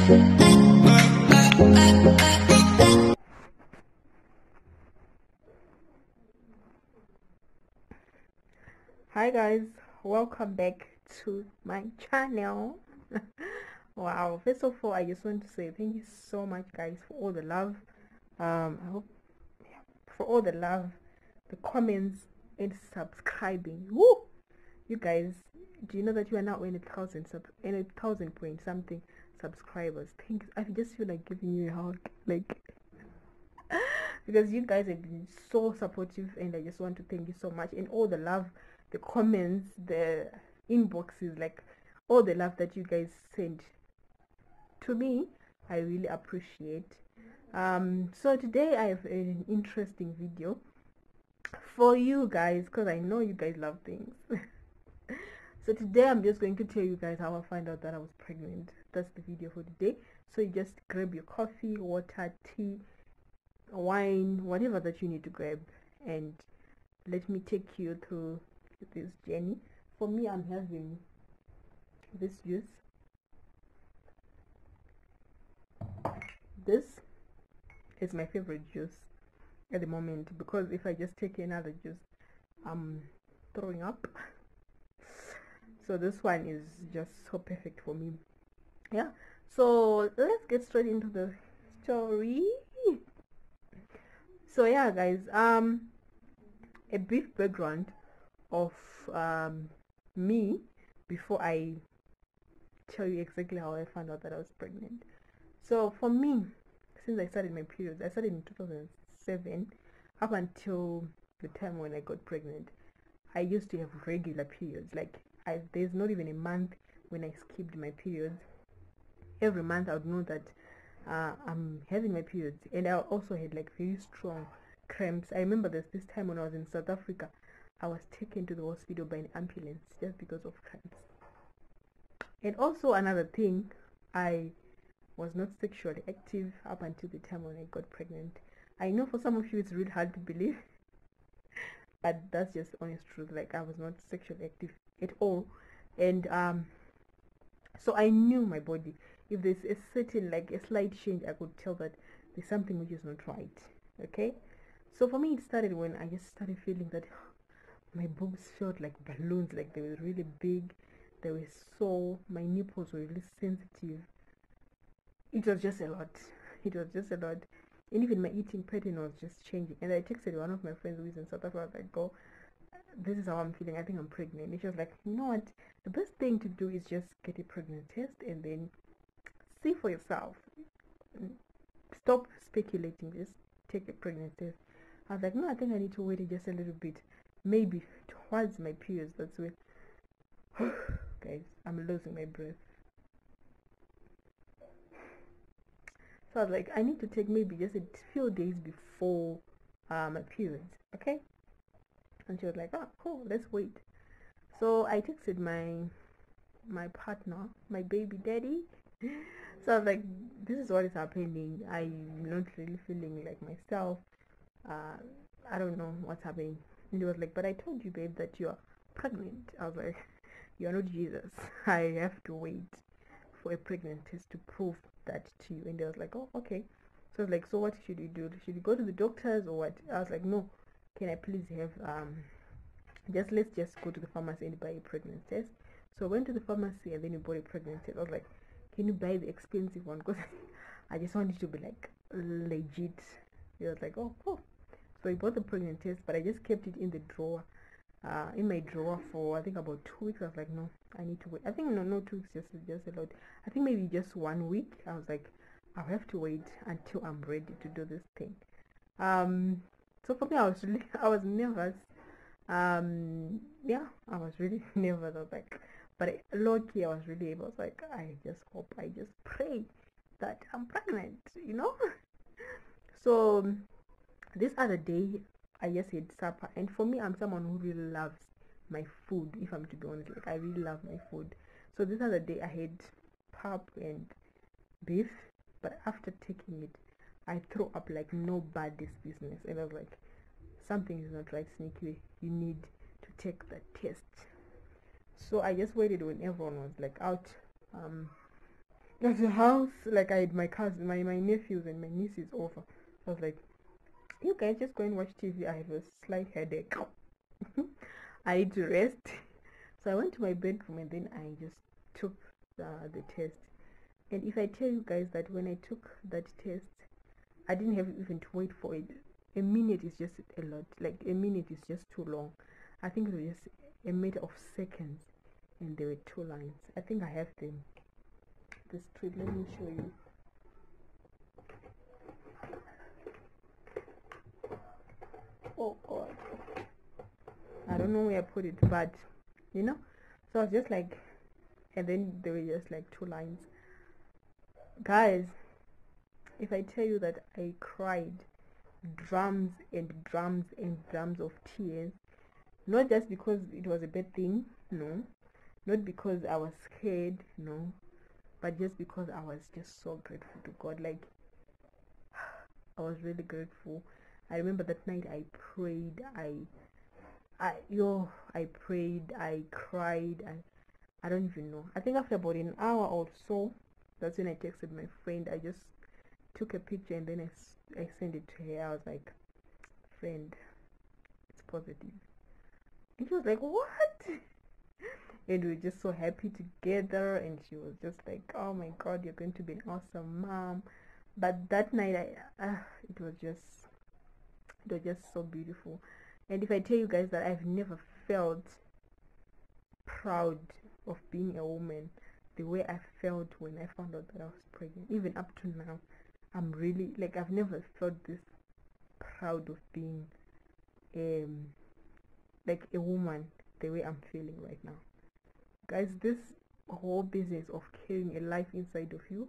Hi guys, welcome back to my channel. Wow, first of all, I just want to say thank you so much guys for all the love. I hope for all the love, the comments, and subscribing. Woo! You guys, do you know that you are now in a thousand point something subscribers? Thanks. I just feel like giving you a hug, like because you guys have been so supportive, and I just want to thank you so much, and all the love, the comments, the inboxes, like all the love that you guys send to me, I really appreciate. So today I have an interesting video for you guys, because I know you guys love things. So today I'm just going to tell you guys how I find out that I was pregnant. That's the video for today. So you just grab your coffee, water, tea, wine, whatever that you need to grab, and let me take you through this journey. For me, I'm having this juice. This is my favorite juice at the moment, because if I just take another juice, I'm throwing up. So this one is just so perfect for me. Yeah, so let's get straight into the story. So yeah guys, a brief background of me before I tell you exactly how I found out that I was pregnant. So for me, since I started my periods, I started in 2007 up until the time when I got pregnant. I used to have regular periods. Like there's not even a month when I skipped my periods. Every month I would know that I'm having my periods, and I also had like very strong cramps. I remember this time when I was in South Africa, I was taken to the hospital by an ambulance just because of cramps. And also another thing, I was not sexually active up until the time when I got pregnant. I know for some of you it's really hard to believe, but that's just honest truth. Like I was not sexually active at all, and so I knew my body. If there's a certain, like a slight change, I could tell that there's something which is not right. Okay, so for me it started when I just started feeling that my boobs felt like balloons, like they were really big, they were sore, my nipples were really sensitive. It was just a lot. It was just a lot. And even my eating pattern was just changing. And I texted one of my friends who is in South Africa, like, go, this is how I'm feeling, I think I'm pregnant. And she was like, you know what, the best thing to do is just get a pregnant test and then see for yourself. Stop speculating, just take a pregnant test. I was like, no, I think I need to wait just a little bit, maybe towards my periods. That's when guys, I'm losing my breath. So I was like, I need to take maybe just a few days before my periods, okay? And she was like, oh cool, let's wait. So I texted my partner, my baby daddy. So I was like, this is what is happening, I'm not really feeling like myself. I don't know what's happening. And he was like, but I told you babe that you're pregnant. I was like, you're not Jesus. I have to wait for a pregnant test to prove that to you. And they was like, oh okay. So I was like, so what should you do? Should you go to the doctors or what? I was like, no, can I please have let's just go to the pharmacy and buy a pregnancy test. So I went to the pharmacy and then we bought a pregnancy test. I was like, can you buy the expensive one? Because I just wanted to be like legit. He was like, oh cool. So I bought the pregnancy test, but I just kept it in the drawer, in my drawer for I think about 2 weeks. I was like, no, I need to wait. I think no 2 weeks, just a lot. I think maybe just 1 week. I was like, I'll have to wait until I'm ready to do this thing. So for me, I was nervous. Yeah, I was really nervous. I was like, but lucky I was really able. I was like, I just hope, I just pray that I'm pregnant, you know. So this other day I just had supper, and for me, I'm someone who really loves my food. If I'm to be honest, like I really love my food. So this other day I had pap and beef, but after taking it, I threw up like nobody's business, and I was like, something is not right, Sinikiwe. You need to take the test. So I just waited when everyone was like out. At the house, like I had my cousin, my nephews and my nieces over. I was like, you guys just go and watch TV. I have a slight headache. I need to rest. So I went to my bedroom and then I just took the test. And if I tell you guys that when I took that test, I didn't have even to wait for it. A minute is just a lot. Like a minute is just too long. I think it was just a matter of seconds, and there were 2 lines. I think I have them. The strip. Let me show you. Oh God, I don't know where I put it, but you know. So I was just like, and then there were just like 2 lines. Guys, if I tell you that I cried drums and drums and drums of tears, not just because it was a bad thing, no, not because I was scared, no, but just because I was just so grateful to God. Like, I was really grateful. I remember that night I prayed, I prayed, I cried, I don't even know. I think after about an hour or so, that's when I texted my friend. I just took a picture and then I sent it to her. I was like, friend, it's positive. And she was like, what? And we were just so happy together, and she was just like, oh my God, you're going to be an awesome mom. But that night it was just so beautiful. And if I tell you guys that I've never felt proud of being a woman the way I felt when I found out that I was pregnant, even up to now, I'm really like, I've never felt this proud of being like a woman the way I'm feeling right now. Guys, this whole business of carrying a life inside of you,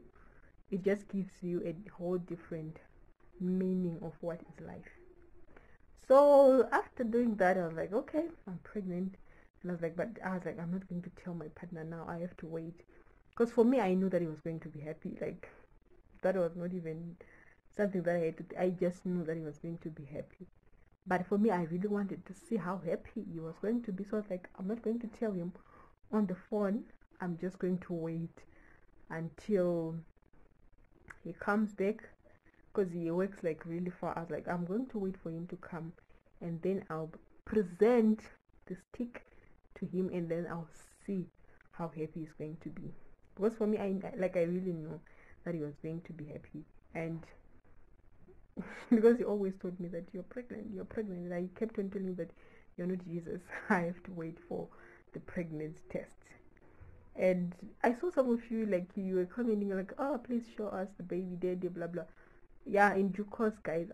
it just gives you a whole different meaning of what is life. So after doing that, I was like, okay, I'm pregnant. And I was like, I'm not going to tell my partner now. I have to wait. Because for me, I knew that he was going to be happy. Like, that was not even something that I had to, I just knew that he was going to be happy. But for me, I really wanted to see how happy he was going to be. So I was like, I'm not going to tell him on the phone. I'm just going to wait until he comes back, because he works like really far. I was like, I'm going to wait for him to come, and then I'll present the stick to him, and then I'll see how happy he's going to be. Because for me, I really knew that he was going to be happy. And because he always told me that you're pregnant, and I kept on telling me that you're not Jesus. I have to wait for the pregnancy test. And I saw some of you, like, you were commenting like, oh, please show us the baby daddy, blah blah. Yeah, in due course, guys,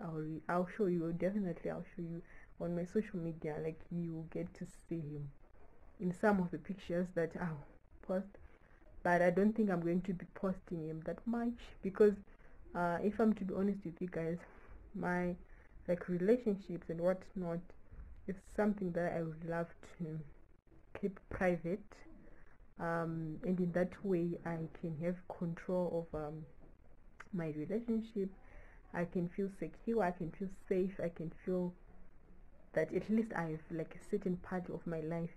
I'll show you. Definitely, I'll show you on my social media. Like, you get to see him in some of the pictures that I'll post, but I don't think I'm going to be posting him that much, because if I'm to be honest with you guys, my like relationships and whatnot is something that I would love to keep private, and in that way I can have control of my relationship. I can feel secure, I can feel safe, I can feel that at least I have like a certain part of my life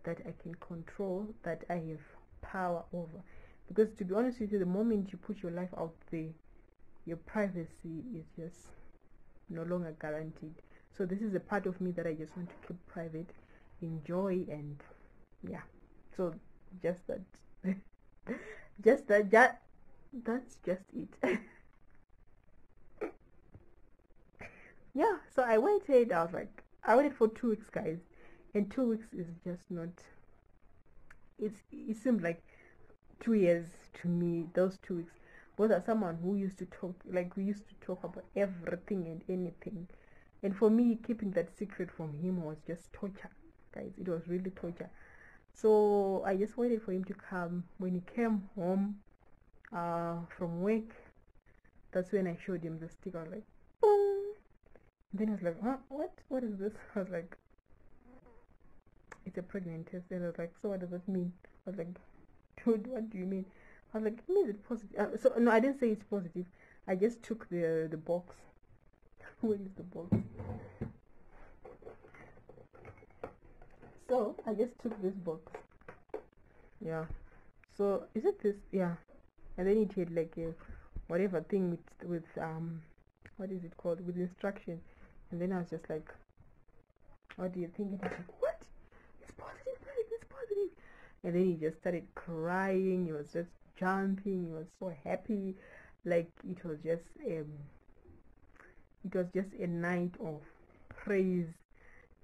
that I can control, that I have power over. Because to be honest with you, the moment you put your life out there, your privacy is just no longer guaranteed. So this is a part of me that I just want to keep private, enjoy, and yeah. So just that that's just it. Yeah, so I waited. I waited for 2 weeks, guys, and 2 weeks is just not, it seemed like 2 years to me, those 2 weeks. Both are someone who used to talk, like, we used to talk about everything and anything, and for me, keeping that secret from him was just torture, guys. It was really torture. So I just waited for him to come. When he came home from work, that's when I showed him the stick. I was like, boom. And then I was like, huh, what is this? I was like, it's a pregnant test. And I was like, so what does that mean? I was like, dude, what do you mean? I was like, it means it's positive. So no, I didn't say it's positive. I just took the box. Where is the box? So I just took this box. Yeah. So is it this? Yeah. and then it had like a whatever thing with what is it called, with instruction. And then I was just like, what do you think? And I was like, what? It's positive, right? It's positive. And then he just started crying. He was just jumping. He was so happy. Like it was just a night of praise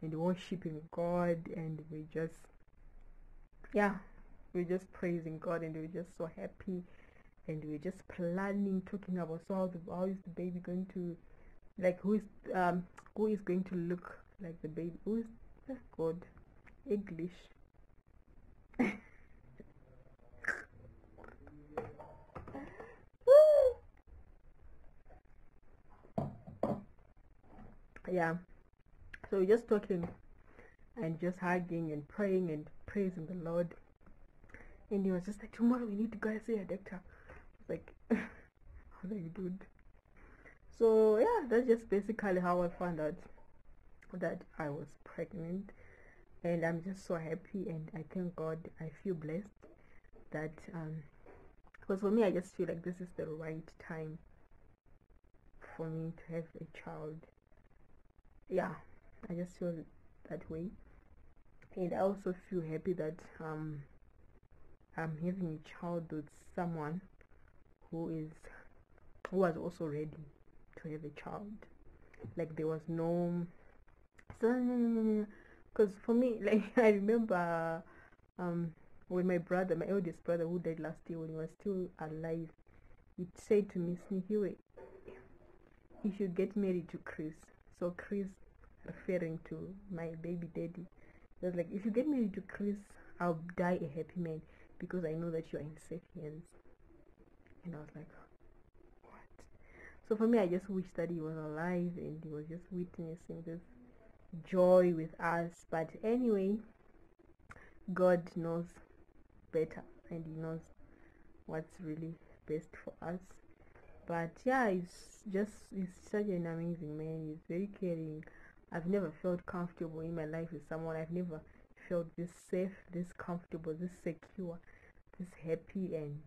and worshiping God, and we're just praising God, and we're just so happy, and we're just planning, talking about, so how is the baby going to, like, who is going to look like the baby, who is, oh God, English. Yeah, so we're just talking and just hugging and praying and praising the Lord. And he was just like, tomorrow we need to go and see a doctor. Like, I was like, dude. So yeah, that's just basically how I found out that I was pregnant. And I'm just so happy, and I thank God. I feel blessed that because for me, I just feel like this is the right time for me to have a child. Yeah, I just feel that way. And I also feel happy that I'm having a child with someone who was also ready to have a child. Like there was no, because for me, like I remember when my eldest brother who died last year, when he was still alive, he said to me, Sinikiwe, if you get married to Chris, so Chris referring to my baby daddy, he was like, if you get married to Chris, I'll die a happy man, because I know that you're in safe hands. And I was like, what? So for me, I just wish that he was alive and he was just witnessing this joy with us. But anyway, God knows better, and he knows what's really best for us. But yeah, he's such an amazing man. He's very caring. I've never felt comfortable in my life with someone. I've never felt this safe, this comfortable, this secure, this happy, and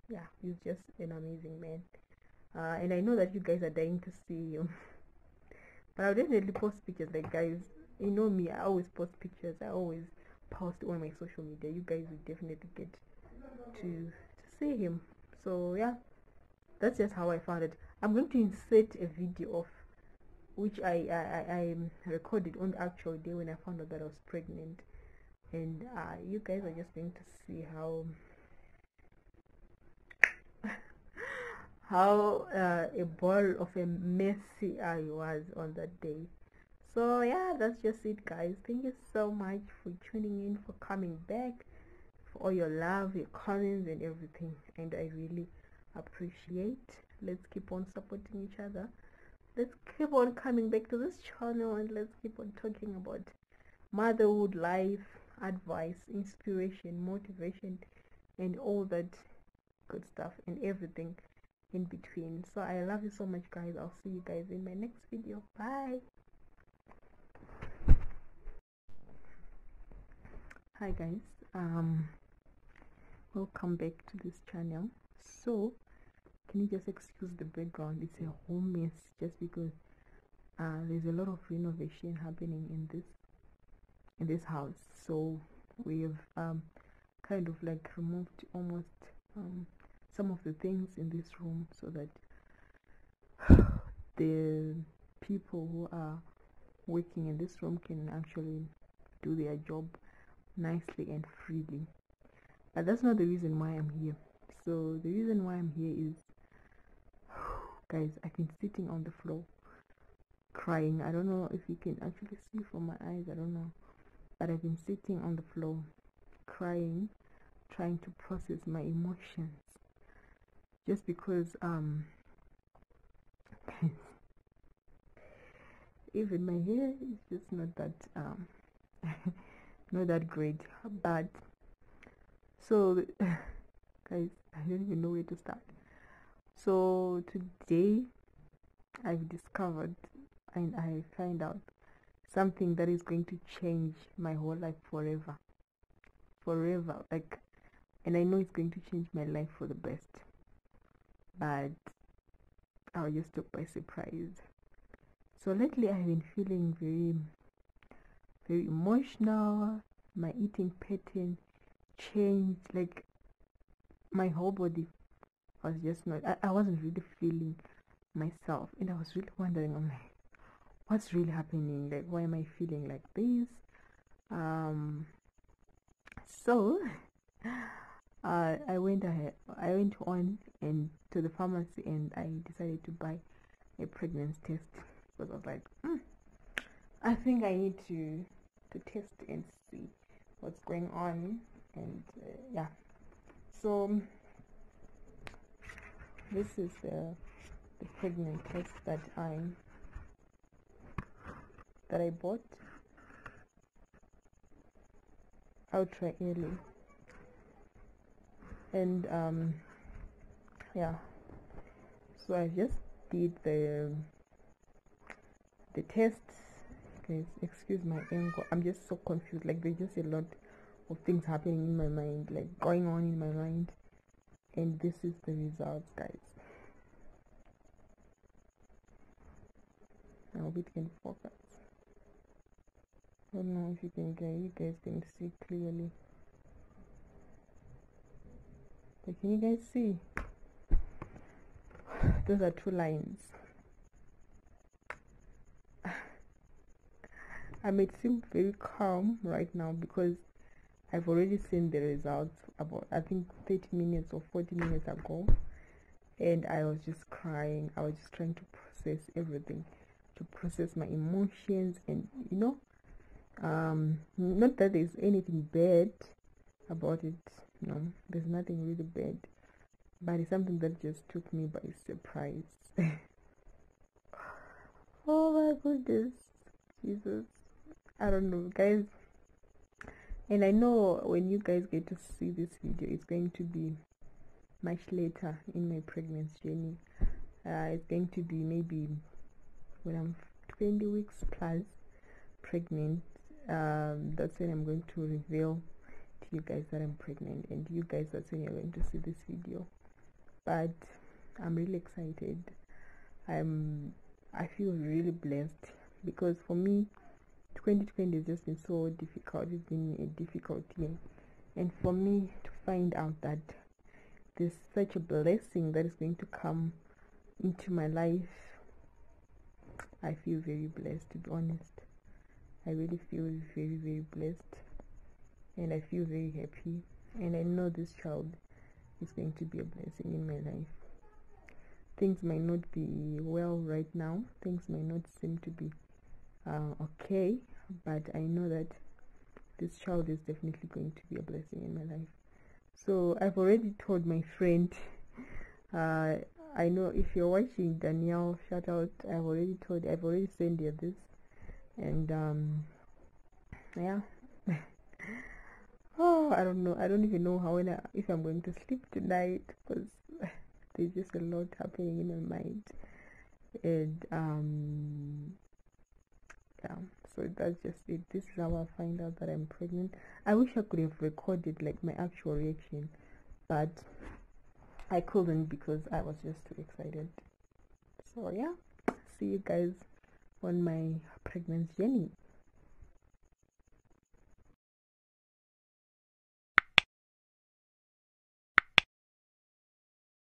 yeah, he's just an amazing man. And I know that you guys are dying to see him. But I'll definitely post pictures. Like, guys, you know me, I always post pictures. I always post on my social media. You guys will definitely get to see him. So yeah, that's just how I found it. I'm going to insert a video of which I recorded on the actual day when I found out that I was pregnant, and you guys are just going to see how a ball of a messy I was on that day. So yeah, that's just it, guys. Thank you so much for tuning in, for coming back, for all your love, your comments, and everything, and I really appreciate. Let's keep on supporting each other. Let's keep on coming back to this channel, and let's keep on talking about motherhood, life, advice, inspiration, motivation, and all that good stuff, and everything in between. So I love you so much, guys. I'll see you guys in my next video. Bye. Hi guys, welcome back to this channel. So can you just excuse the background? It's a whole mess, just because there's a lot of renovation happening in this house. So we've kind of like removed almost some of the things in this room, so that the people who are working in this room can actually do their job nicely and freely. But that's not the reason why I'm here. So the reason why I'm here is, guys, I've been sitting on the floor crying. I don't know if you can actually see from my eyes, I don't know, but I've been sitting on the floor crying, trying to process my emotions, just because even my hair is just not that not that great. But so guys, I don't even know where to start. So today I've discovered, and I find out something that is going to change my whole life forever, like, and I know it's going to change my life for the best. but I was just took by surprise. So lately I've been feeling very emotional. My eating pattern changed, like my whole body was just not, I wasn't really feeling myself, and I was really wondering, I'm like, what's really happening? Like, why am I feeling like this? So I went on and to the pharmacy, and I decided to buy a pregnancy test, because I was like, I think I need to test and see what's going on. And yeah, so this is the pregnant test that I bought. I'll try early, and yeah, so I just did the test. Guys, excuse my anger, I'm just so confused. Like, there's just a lot of things happening in my mind, like going on in my mind, and this is the results, guys. I hope it can focus. I don't know if you guys can see clearly. But can you guys see? Those are 2 lines. I may seem very calm right now because I've already seen the results about, I think, 30 minutes or 40 minutes ago, and I was just crying. I was just trying to process everything, to process my emotions, and not that there's anything bad about it. No, there's nothing really bad, but it's something that just took me by surprise. Oh my goodness, Jesus. I don't know, guys, and I know when you guys get to see this video, it's going to be much later in my pregnancy journey. It's going to be maybe when I'm 20 weeks plus pregnant. That's when I'm going to reveal to you guys that I'm pregnant, and you guys, that's when you're going to see this video. But I'm really excited. I feel really blessed, because for me 2020 has just been so difficult. It's been a difficult year, and for me to find out that there's such a blessing that is going to come into my life, I feel very blessed, to be honest. I really feel very blessed, and I feel very happy, and I know this child is going to be a blessing in my life. Things might not be well right now, things might not seem to be okay, but I know that this child is definitely going to be a blessing in my life. So I've already told my friend, I know if you're watching, Danielle, shout out. I've already sent you this, and yeah. Oh, I don't know, I don't even know if I'm going to sleep tonight, because there's just a lot happening in my mind. And yeah, so that's just it. This is how I find out that I'm pregnant. I wish I could have recorded like my actual reaction, but I couldn't because I was just too excited. So yeah, see you guys on my pregnancy journey.